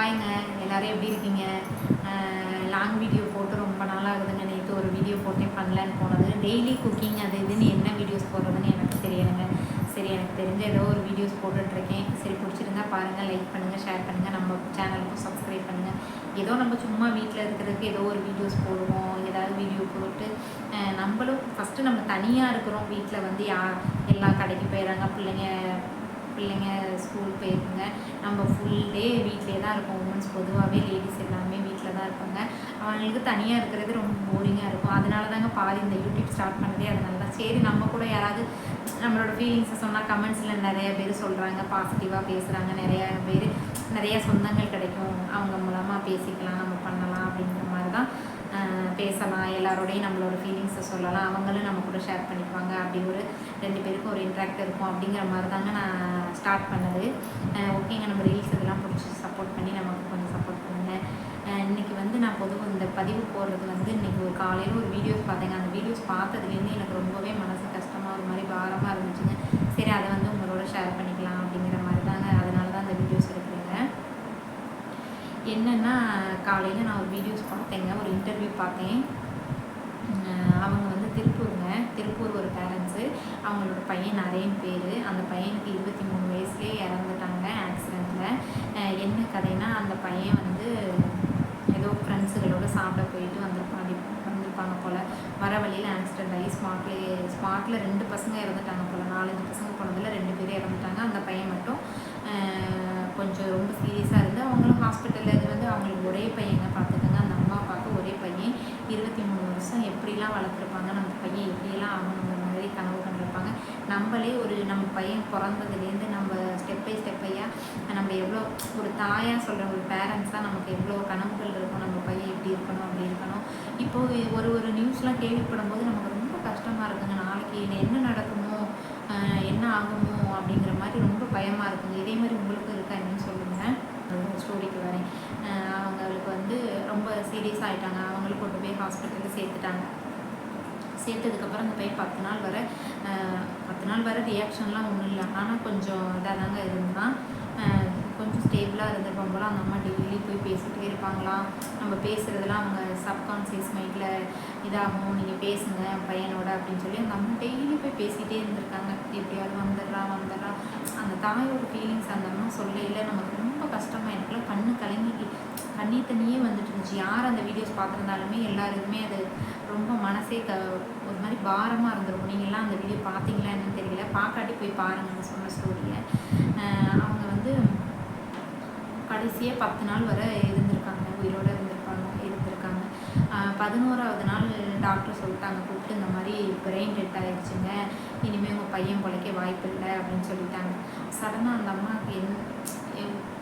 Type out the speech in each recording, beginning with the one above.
ஹாய்ங்க, எல்லோரும் எப்படி இருக்கீங்க? லாங் வீடியோ போட்டு ரொம்ப நாள் ஆகுதுங்க. நேற்று ஒரு வீடியோ போட்டேன், பண்ணலான்னு போனது. டெய்லி குக்கிங் அது இதுன்னு என்ன வீடியோஸ் போடுறதுன்னு எனக்கு தெரியலைங்க. சரி, எனக்கு தெரிஞ்ச ஏதோ ஒரு வீடியோஸ் போட்டுட்ருக்கேன். சரி, பிடிச்சிருந்தா பாருங்கள், லைக் பண்ணுங்கள், ஷேர் பண்ணுங்கள், நம்ம சேனலுக்கும் சப்ஸ்கிரைப் பண்ணுங்கள். ஏதோ நம்ம சும்மா வீட்டில் இருக்கிறதுக்கு ஏதோ ஒரு வீடியோஸ் போடுவோம். ஏதாவது வீடியோ போட்டு நம்மளும் ஃபஸ்ட்டு நம்ம தனியாக இருக்கிறோம். வீட்டில் வந்து எல்லா கடைக்கு போயிடறாங்க, பிள்ளைங்க ஸ்கூல் போயிருக்குங்க. நம்ம ஃபுல் டே வீட்டிலே தான் இருப்போம். உமன்ஸ் பொதுவாகவே லேடிஸ் எல்லாமே வீட்டில் தான் இருப்பாங்க. அவங்களுக்கு தனியாக இருக்கிறது ரொம்ப போரிங்காக இருக்கும். அதனால தாங்க பாதி இந்த யூடியூப் ஸ்டார்ட் பண்ணதே அதனால தான். சரி, நம்ம கூட யாராவது நம்மளோட ஃபீலிங்ஸை சொன்னால் கமெண்ட்ஸில் நிறைய பேர் சொல்கிறாங்க, பாசிட்டிவாக பேசுகிறாங்க. நிறைய சொந்தங்கள் கிடைக்கும், அவங்க மூலமாக பேசிக்கலாம், நம்ம பண்ணலாம் அப்படிங்கிற மாதிரி தான் பேசலாம். எல்லாரோடையும் நம்மளோட ஃபீலிங்ஸை சொல்லலாம், அவங்களும் நம்ம கூட ஷேர் பண்ணிக்குவாங்க. அப்படி ஒரு 2 பேருக்கும் ஒரு இன்ட்ராக்ட் இருக்கும். அப்படிங்கிற மாதிரி தாங்க நான் ஸ்டார்ட் பண்ணது. ஓகேங்க, நம்ம ரீல்ஸ் இதெல்லாம் பிடிச்சி சப்போர்ட் பண்ணி நமக்கு கொஞ்சம் சப்போர்ட் பண்ணுங்கள். இன்றைக்கி வந்து நான் பொதுவாக இந்த பதிவு போடுறது வந்து இன்றைக்கி ஒரு காலையில் ஒரு வீடியோஸ் பார்த்தேங்க. அந்த வீடியோஸ் பார்த்ததுலேருந்து எனக்கு ரொம்பவே மனசு கஷ்டமாக ஒரு மாதிரி பாரமாக இருந்துச்சுங்க. சரி, அதை வந்து உங்களோட ஷேர் பண்ணிக்கலாம் அப்படிங்கிற மாதிரி தாங்க, அதனால தான் அந்த வீடியோஸ் எடுக்கிறேங்க. என்னென்னா, காலையில் நான் ஒரு வீடியோஸ் பார்த்தேங்க, ஒரு இன்டர்வியூ பார்த்தேன். அவங்க வந்து திருப்பூர் ஒரு பேரண்ட்ஸு. அவங்களோட பையன் நரேன் பேர். அந்த பையனுக்கு 23 வயசுலேயே இறந்துட்டாங்க ஆக்சிடெண்ட்டில். என்ன கதைன்னா, அந்த பையன் வந்து ஏதோ ஃப்ரெண்ட்ஸுகளோடு சாப்பிட போயிட்டு வந்திருப்பாங்க போல். வர வழியில் ஆக்சிடெண்ட் ஆகி ஸ்பாட்டில் 2 பசங்க இறந்துட்டாங்க போல். 4-5 பசங்க போனதில் 2 பேர் இறந்துட்டாங்க. அந்த பையன் மட்டும் கொஞ்சம் ரொம்ப சீரியஸாக இருந்து அவங்களும் ஹாஸ்பிட்டலில் இது வந்து அவங்களுக்கு ஒரே பையங்க, பார்த்துக்கோங்க. அந்த அம்மா அப்பாவுக்கு ஒரே பையன். 23 வருஷம் எப்படிலாம் வளர்த்துருப்பாங்க, நம்ம பையன் எப்படியெல்லாம் ஆகணுங்கிற மாதிரி கனவு கண்டிருப்பாங்க. நம்மளே நம்ம பையன் பிறந்ததுலேருந்து நம்ம ஸ்டெப் பை ஸ்டெப்பையாக நம்ம எவ்வளோ ஒரு தாயாக சொல்கிற ஒரு பேரண்ட்ஸாக நமக்கு எவ்வளோ கனவுகள் இருக்கும், நம்ம பையன் எப்படி இருக்கணும், அப்படி இருக்கணும். இப்போது ஒரு நியூஸ்லாம் கேள்விப்படும் போது நமக்கு ரொம்ப கஷ்டமாக இருக்குங்க. நாளைக்கு என்ன நடக்குமோ, என்ன ஆகுமோ அப்படிங்கிற மாதிரி ரொம்ப பயமாக இருக்குங்க. இதே மாதிரி உங்களுக்கு இருக்கா என்னன்னு சொல்லுங்கள். ஸ்டோரிக்கு வரேன். அவங்களுக்கு வந்து ரொம்ப சீரியஸாக ஆகிட்டாங்க. அவங்களுக்கு கொண்டு போய் ஹாஸ்பிட்டலில் சேர்த்ததுக்கப்புறம் அந்த பையன் 10 நாள் வரை ரியாக்ஷன்லாம் ஒன்றும் இல்லை. ஆனால் கொஞ்சம் இதாக தாங்க இருந்தான். கொஞ்சம் ஸ்டேபிளாக இருந்திருப்பாங்க போல். அந்த அம்மா டெய்லி போய் பேசிகிட்டே இருப்பாங்களாம். நம்ம பேசுகிறதுலாம் அவங்க சப்கான்சியஸ் மைண்டில் இதாகும், நீங்கள் பேசுங்க பையனோட அப்படின்னு சொல்லி அந்த அம்மா டெய்லி போய் பேசிகிட்டே இருந்திருக்காங்க. எப்படியாவது வந்துடுறா. அந்த தாயோட ஃபீலிங்ஸ் அந்த அம்மா சொல்லையில் நமக்கு ரொம்ப கஷ்டமாக, எனக்குலாம் கண்ணீர் தண்ணியே வந்துட்டு இருந்துச்சு. யார் அந்த வீடியோஸ் பார்த்துருந்தாலுமே எல்லாருக்குமே அது ரொம்ப மனசே ஒரு மாதிரி பாரமாக இருந்திருக்கும். நீங்கள்லாம் அந்த வீடியோ பார்த்தீங்களா என்னன்னு தெரியல, பார்க்காட்டி போய் பாருங்கள் சொன்ன ஸ்டோரியை. அவங்க வந்து கடைசியாக 10 நாள் வரை இருந்திருக்காங்க, உயிரோடு இருந்திருக்காங்க. 11வது நாள் டாக்டர் சொல்லிட்டாங்க, கூப்பிட்டு இந்த மாதிரி பிரெயின் டெட் ஆகிடுச்சுங்க, இனிமேல் உங்கள் பையன் பிழைக்க வாய்ப்பு இல்லை அப்படின்னு சொல்லிட்டாங்க. சடனாக அந்த அம்மாவுக்கு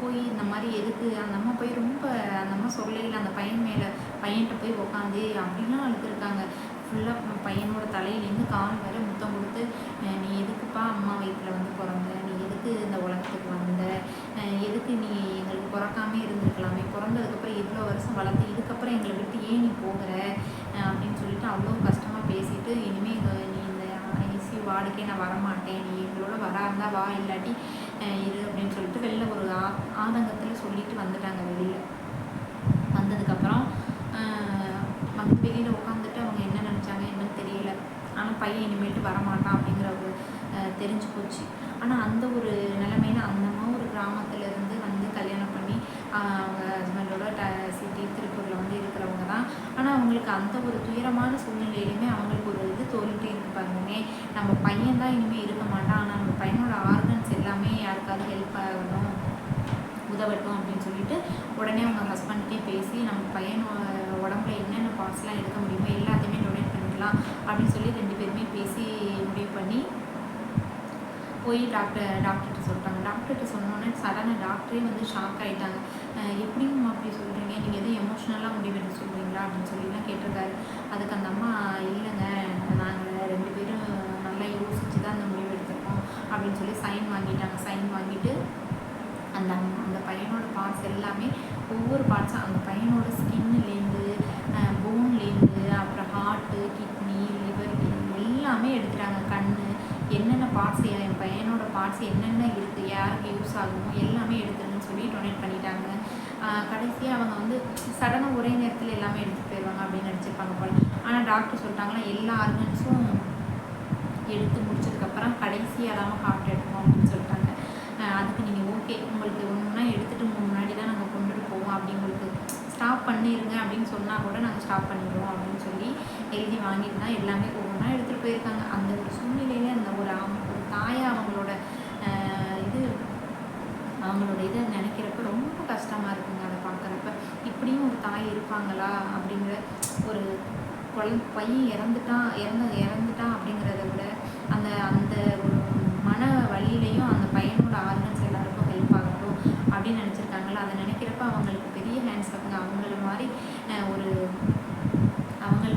போய் இந்த மாதிரி எதுக்கு அந்த அம்மா போய் ரொம்ப அந்த அம்மா சொல்லையில் அந்த பையன்கிட்ட போய் உட்காந்து அப்படிலாம் அழுதுருக்காங்க. ஃபுல்லாக பையனோட தலையிலேருந்து கால் வரை முத்தம் கொடுத்து, நீ எதுக்குப்பா அம்மா வயிற்றில் வந்து பிறந்த, நீ எதுக்கு இந்த உலகத்துக்கு வந்த, எதுக்கு நீ எங்களுக்கு பிறக்காமே இருந்திருக்கலாமே, பிறந்ததுக்கப்புறம் இவ்வளோ வருஷம் வளர்த்து இதுக்கப்புறம் எங்களை விட்டு ஏன் நீ போகிற அப்படின்னு சொல்லிட்டு அவ்வளோ கஷ்டமாக பேசிட்டு, இனிமேல் நீ இந்த ஐசியூ வார்டுக்கே நான் வரமாட்டேன், நீ எங்களோட வராந்தா வா, இல்லாட்டி இரு அப்படின்னு சொல்லிட்டு வெளில ஒரு ஆதங்கத்தில் சொல்லிட்டு வந்துட்டாங்க. வெளியில் வந்ததுக்கப்புறம் வந்து வெளியில் உட்காந்துட்டு அவங்க என்ன நினச்சாங்க என்னன்னு தெரியல. ஆனால் பையன் இனிமேல்ட்டு வரமாட்டான் அப்படிங்கிற ஒரு தெரிஞ்சு போச்சு. ஆனால் அந்த ஒரு நிலைமையில அந்த அம்மா ஒரு கிராமத்துலேருந்து வந்து கல்யாணம் பண்ணி அவங்க ஹஸ்பண்டோட சிட்டி திருப்பூரில் வந்து இருக்கிறவங்க தான். ஆனால் அவங்களுக்கு அந்த ஒரு துயரமான சூழ்நிலையிலுமே அவங்களுக்கு ஒரு இது தோல்விட்டே இருக்கு பாருங்க. நம்ம பையன் தான் இனிமேல் இருக்க மாட்டான், ஆனால் நம்ம பையனோட ஆர்கன்ஸ் எல்லாமே யாருக்காவது ஹெல்ப் ஆகணும், உதவட்டும் அப்படின்னு சொல்லிட்டு உடனே அவங்க ஹஸ்பண்ட்கிட்டே பேசி நம்ம பையனோட உடம்புல என்னென்ன பார்ட்ஸ்லாம் எடுக்க முடியுமோ எல்லாத்தையுமே டொனேட் பண்ணிக்கலாம் அப்படின்னு சொல்லி 2 பேருமே பேசி முடிவு பண்ணி போய் டாக்டர்கிட்ட சொல்லிட்டாங்க. டாக்டர்கிட்ட சொன்னோன்னே சடனாக டாக்டரே வந்து ஷாக் ஆகிட்டாங்க. எப்படியும் அப்படி சொல்கிறீங்க, நீங்கள் எதுவும் எமோஷ்னலாக முடிவெடுத்து சொல்கிறீங்களா அப்படின்னு சொல்லிலாம் கேட்டிருக்காரு. அதுக்கு அந்த அம்மா, இல்லைங்க, நாங்கள் 2 பேரும் நல்லா யோசித்து தான் அந்த முடிவு எடுத்திருக்கோம் அப்படின்னு சொல்லி சைன் வாங்கிட்டாங்க. சைன் வாங்கிட்டு அந்த பையனோட பார்ட்ஸ் எல்லாமே ஒவ்வொரு பார்ட்ஸாக அந்த பையனோட ஸ்கின்லேருந்து போன்லேருந்து அப்புறம் ஹார்ட்டு, கிட்னி, லிவர் எல்லாமே எடுத்துட்டாங்க. கண் என்னென்ன பார்ட்ஸ் என் பையனோட பார்ட்ஸ் என்னென்ன இருக்குது, யாருக்கு யூஸ் ஆகுமோ எல்லாமே எடுத்துருங்கன்னு சொல்லி டொனேட் பண்ணிட்டாங்க. கடைசியாக அவங்க வந்து சடனாக ஒரே நேரத்தில் எல்லாமே எடுத்துகிட்டு போயிடுவாங்க அப்படின்னு நினச்சிருப்பாங்க போல். ஆனால் டாக்டர் சொல்லிட்டாங்களா எல்லா ஆர்கன்ஸும் எடுத்து முடிச்சதுக்கப்புறம் கடைசியாக தான் ஹார்ட் எடுக்கும் அப்படின்னு சொல்லிட்டாங்க. அதுக்கு நீங்கள் ஓகே உங்களுக்கு ஒன்றுனா எடுத்துகிட்டு முன்னாடி தான் நாங்கள் கொண்டுட்டு போவோம், அப்படி உங்களுக்கு ஸ்டாப் பண்ணிடுங்க அப்படின்னு சொன்னால் கூட நாங்கள் ஸ்டாப் பண்ணிடுவோம் அப்படின்னு சொல்லி எழுதி வாங்கிட்டு தான் எல்லாமே ஒவ்வொன்றா எடுத்துகிட்டு போயிருக்காங்க. அந்த ஒரு சூழ்நிலையில் அந்த ஒரு தாயை அவங்களோட இதை நினைக்கிறப்ப ரொம்ப கஷ்டமாக இருக்குங்க. அதை பார்க்குறப்ப இப்படியும் ஒரு தாய் இருப்பாங்களா அப்படிங்கிற ஒரு பையன் இறந்துட்டான் அப்படிங்கிறத விட அந்த அந்த ஒரு மன வழியிலையும் அந்த பையனோட ஆர்கன்ஸ் எல்லாருக்கும் ஹெல்ப் ஆகட்டும் அப்படின்னு நினச்சிருக்காங்களா. அதை நினைக்கிறப்ப அவங்களுக்கு பெரிய ஹேண்ட்ஸ் ஆகுங்க. அவங்களுக்கு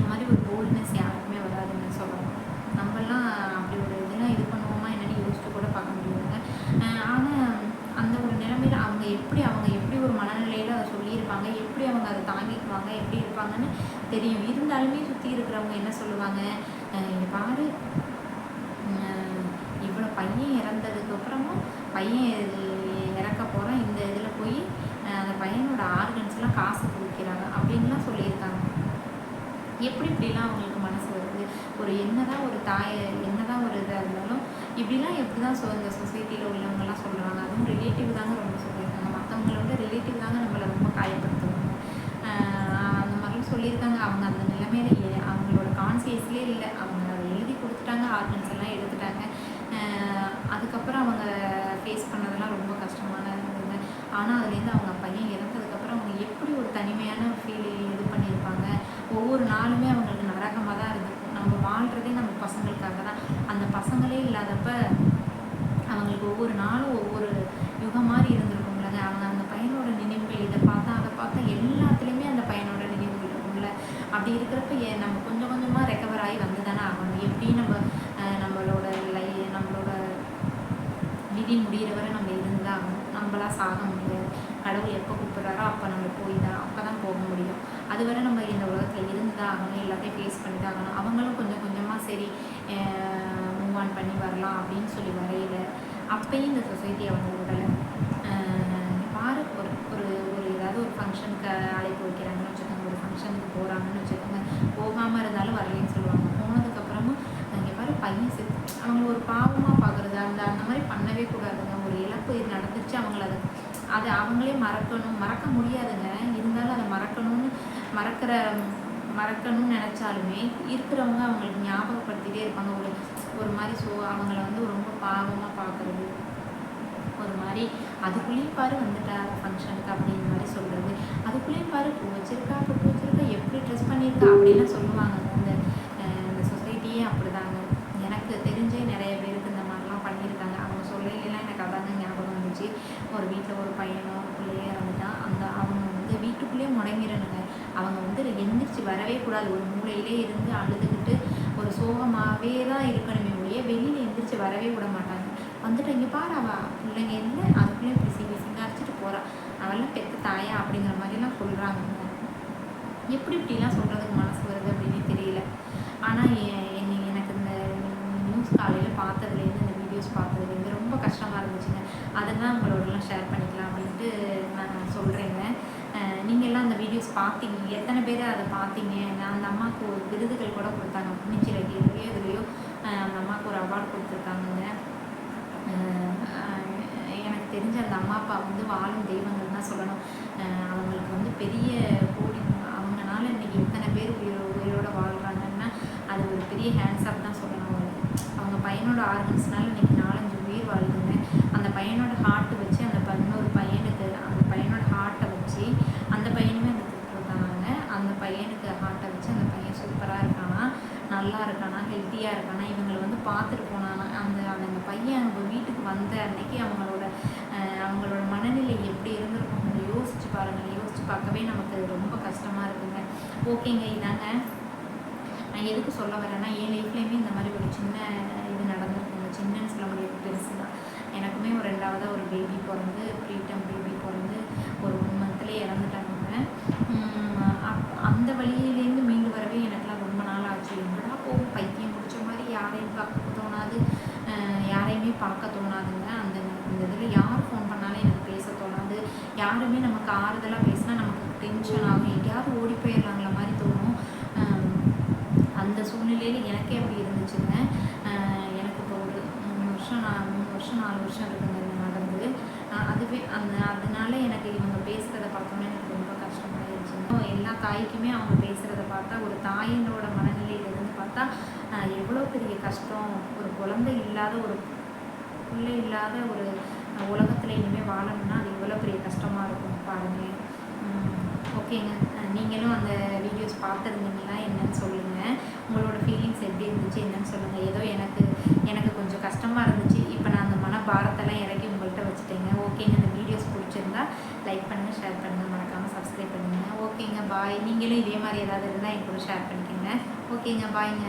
மாதிரி ஒரு போல்ட்னஸ் யாருக்குமே வராதுன்னு சொல்லலாம். நம்மளாம் அப்படி ஒரு இதெல்லாம் இது பண்ணுவோமா என்னன்னு யோசிச்சு கூட பார்க்க முடியுங்க. ஆனால் அந்த ஒரு நிலைமையில் அவங்க எப்படி ஒரு மனநிலையில் அதை சொல்லியிருப்பாங்க, எப்படி அவங்க அதை தாங்கிக்குவாங்க, எப்படி இருப்பாங்கன்னு தெரியும். இருந்தாலுமே சுற்றி இருக்கிறவங்க என்ன சொல்லுவாங்க, இங்கே பாரு இவ்வளோ பையன் இறந்ததுக்கப்புறமும் பையன் இறக்க போகிறான், இந்த இதில் போய் அந்த பையனோட ஆர்கன்ஸ்லாம் காசு கொடுக்கிறாங்க அப்படின்லாம் சொல்லியிருக்காங்க. எப்படி இப்படிலாம் அவங்களுக்கு மனசு வருது? ஒரு என்னதான் ஒரு இதாக இருந்தாலும் இப்படிலாம் எப்படி தான் இந்த சொசைட்டியில் உள்ளவங்கலாம் சொல்கிறாங்க. அதுவும் ரிலேட்டிவ் தாங்க ரொம்ப சொல்லியிருக்காங்க. மற்றவங்களோட ரிலேட்டிவ் தாங்க நம்மளை ரொம்ப காயப்படுத்துவாங்க. அந்த மாதிரிலாம் சொல்லியிருக்காங்க. அவங்க அந்த நிலைமையில அவங்களோட கான்சியஸ்லேயே இல்லை. அவங்க அதை எழுதி கொடுத்துட்டாங்க, ஆர்கன்ஸ் எல்லாம் எடுத்துட்டாங்க. அதுக்கப்புறம் அவங்க ஃபேஸ் பண்ணதெல்லாம் ரொம்ப கஷ்டமான இருந்தது. ஆனால் அதுலேருந்து அவங்க பையன் இறந்ததுக்கப்புறம் அவங்க எப்படி ஒரு தனிமையான ஃபீல் இது பண்ணியிருப்பாங்க. ஒவ்வொரு நாளுமே அவங்களுக்கு நரகமாக தான் இருந்திருக்கும். நம்ம வாழ்கிறதே நம்ம பசங்களுக்காக தான். அந்த பசங்களே இல்லாதப்ப அவங்களுக்கு ஒவ்வொரு நாளும் ஒவ்வொரு யுகம் மாதிரி இருந்திருக்கும்லங்க. அவங்க அந்த பையனோட நினைவுகள் இதை பார்த்தா அதை பார்த்தா எல்லாத்துலேயுமே அந்த பையனோட நினைவுகள் இருக்கும்ல. அப்படி இருக்கிறப்ப நம்ம கொஞ்சம் கொஞ்சமாக ரெக்கவர் ஆகி வந்து தானே ஆகணும். எப்படி நம்மளோட விதி முடிகிற வரை நம்ம இருந்து தான் ஆகணும். நம்மளாம் சாக முடியாது. கடவுள் எப்போ கூப்பிட்றாரோ அப்போ நம்ம அப்போ தான் போக முடியும். அதுவரை நம்ம இந்த உலகத்தில் இருந்து தான் ஆகணும். எல்லாத்தையும் ஃபேஸ் பண்ணி தான் ஆகணும். அவங்களும் கொஞ்சம் கொஞ்சமாக சரி மூவ் ஆன் பண்ணி வரலாம் அப்படின்னு சொல்லி வரையில அப்பயும் இந்த சொசைட்டி அவங்க விடலை. பாரு ஒரு ஏதாவது ஒரு ஃபங்க்ஷனுக்கு அழைப்பு வைக்கிறாங்கன்னு வச்சுக்கோங்க, ஒரு ஃபங்க்ஷனுக்கு போகிறாங்கன்னு வச்சுக்கோங்க, போகாமல் இருந்தாலும் வரலைன்னு சொல்லுவாங்க. போனதுக்கப்புறமும் இங்கே பாரு பையன் அவங்கள ஒரு பாவமாக பார்க்குறது அந்த மாதிரி பண்ணவே கூடாதுங்க. ஒரு இழப்பு நடந்துச்சு, அவங்கள அதை அவங்களே மறக்க முடியாதுங்க. இருந்தாலும் அதை மறக்கணும்னு நினச்சாலுமே இருக்கிறவங்க அவங்களுக்கு ஞாபகப்படுத்திகிட்டே இருப்பாங்க. ஒரு மாதிரி அவங்கள வந்து ரொம்ப பாவமாக பார்க்குறது, ஒரு மாதிரி அதுக்குள்ளேயும் பாரு வந்துட்டா ஃபங்க்ஷனுக்கு அப்படின்ற மாதிரி சொல்கிறது, அதுக்குள்ளேயும் பாரு பூ வச்சிருக்கா எப்படி ட்ரெஸ் பண்ணியிருக்கா அப்படின்லாம் சொல்லுவாங்க. இந்த சொசைட்டியே அப்படிதாங்க. எனக்கு தெரிஞ்சே நிறைய பேருக்கு இந்த மாதிரிலாம் பண்ணியிருக்காங்க. அவங்க சொல்லையெல்லாம் எனக்கு அதாங்க ஞாபகம் வந்துச்சு. ஒரு வீட்டில் ஒரு பையனோ ஒரு பிள்ளையே இறந்துட்டான். அவங்க வந்து வீட்டுக்குள்ளேயே முடங்கிடணுங்க. அவங்க வந்து எந்திரிச்சு வரவே கூடாது. ஒரு மூலையிலே இருந்து அழுதுகிட்டு ஒரு சோகமாகவே தான் இருக்கணுமே ஒழிய வெளியில் எந்திரிச்சு வரவே விட மாட்டாங்க. வந்துட்டு இங்கே பாரு பிள்ளைங்க இல்லை, அதுக்குள்ளேயும் இப்படி சிங்காரிச்சிட்டு போகிறா, அவெல்லாம் பெற்ற தாயா அப்படிங்கிற மாதிரிலாம் சொல்கிறாங்க. இப்படிலாம் சொல்கிறதுக்கு மனசு வருது அப்படின்னே தெரியல. ஆனால் எனக்கு இந்த நியூஸ் காலையில் பார்த்ததுலேருந்து இந்த வீடியோஸ் பார்த்ததுலேருந்து ரொம்ப கஷ்டமாக இருந்துச்சுங்க. அதெல்லாம் உங்களோடலாம் ஷேர் பண்ணிக்கலாம் அப்படின்ட்டு நான் சொல்கிறேங்க. நீங்கள்லாம் அந்த வீடியோஸ் பார்த்தீங்க, எத்தனை பேர் அதை பார்த்தீங்க? அந்த அம்மாவுக்கு ஒரு விருதுகள் கூட கொடுத்தாங்க. புண்ணிச்சிறகையிலையோ இதுலையோ அந்த அம்மாவுக்கு ஒரு அவார்டு கொடுத்துருக்காங்கங்க. எனக்கு தெரிஞ்ச அந்த அம்மா அப்பா வந்து வாழும் தெய்வங்கள் தான் சொல்லணும். அவங்களுக்கு வந்து பெரிய கோடி, அவங்களால இன்றைக்கி இத்தனை பேர் உயிரோட வாழ்கிறாங்கன்னா அது ஒரு பெரிய ஹேண்ட்ஸ்அப் தான் சொல்லணும். அவங்க பையனோட ஆர்கன்ஸ்னால இன்றைக்கி 4-5 உயிர் வாழ்ந்துங்க. அந்த பையனோட ஹார்ட்டு வச்சு அந்த இன்னொரு பையனுக்கு அந்த பையனோட ஹார்ட்டை வச்சு அந்த பையனுமே அந்த கொடுத்தாங்க. அந்த பையனுக்கு ஹார்ட்டை வச்சு அந்த பையன் சூப்பராக இருக்கானா, நல்லா இருக்கானா, ஹெல்த்தியாக இருக்கானா, இவங்களை வந்து பார்த்துட்டு போனானா. அந்த பையன் அவங்க வீட்டுக்கு வந்த அன்னைக்கு அவங்களோட மனநிலை எப்படி இருந்திருக்கும் யோசிச்சு பாருங்கள். யோசிச்சு பார்க்கவே நமக்கு ரொம்ப கஷ்டமாக இருக்குங்க. ஓகேங்க, இதாங்க நான் எதுக்கு சொல்ல வரேன்னா, என் லைஃப்லேயுமே இந்த மாதிரி ஒரு சின்ன இது நடந்திருக்குங்க. சின்னன்னு சொல்ல முடியாது, பெருசு தான். எனக்குமே ஒரு 2வது ஒரு பேபி பிறந்து, ப்ரீடம் பேபி பிறந்து ஒரு 1 மந்த்லேயே இறந்துட்டாங்க. அந்த வழியிலேருந்து மீண்டு வரவே எனக்குலாம் ரொம்ப நாள் ஆச்சு. என்னடா போகும், பைத்தியம் முடிச்ச மாதிரி யாரையும் பார்க்க தோணாது, யாரையுமே பார்க்க தோணாதுங்க. அந்த இதில் யார் ஃபோன் பண்ணாலும் எனக்கு பேச தோணாது, யாருமே நமக்கு ஆறுதலாக பேசினா நமக்கு டென்ஷன் ஆகும், எங்கேயாவது ஓடி போயிடலாங்கிற மாதிரி தோணும். அந்த சூழ்நிலையில் எனக்கே அப்படி இருந்துச்சுங்க. எனக்கு இப்போ ஒரு 3 வருஷம் 4 வருஷம் இருக்குங்க இது நடந்து. அதுவே அதனால எனக்கு இவங்க பேசுகிறத பார்த்தோன்னே எனக்கு ரொம்ப கஷ்டமாயிருச்சுங்க. எல்லா தாய்க்குமே அவங்க பேசுகிறத பார்த்தா, ஒரு தாயினோட மனநிலையிலிருந்து பார்த்தா எவ்வளோ பெரிய கஷ்டம். ஒரு குழந்தை இல்லாத, ஒரு பிள்ளை இல்லாத ஒரு உலகத்தில் இனிமேல் வாழணும்னா அது எவ்வளோ பெரிய கஷ்டமாக இருக்கும் பாருங்கள். ஓகேங்க, நீங்களும் அந்த வீடியோஸ் பார்த்துருந்தீங்களா என்னன்னு சொல்லுங்கள். உங்களோட ஃபீலிங்ஸ் எப்படி இருந்துச்சு என்னன்னு சொல்லுங்கள். ஏதோ எனக்கு கொஞ்சம் கஷ்டமாக இருந்துச்சு. இப்போ நான் அந்த மனபாரத்தெல்லாம் இறக்கி உங்கள்கிட்ட வச்சுட்டேங்க. ஓகேங்க, இந்த வீடியோஸ் பிடிச்சிருந்தா லைக் பண்ணுங்கள், ஷேர் பண்ணுங்கள், மறக்காமல் சப்ஸ்கிரைப் பண்ணுங்கள். ஓகேங்க, பாய். நீங்களும் இதே மாதிரி ஏதாவது இருந்தால் என் கூட ஷேர் பண்ணிக்கோங்க. ஓகேங்க, பாய்ங்க.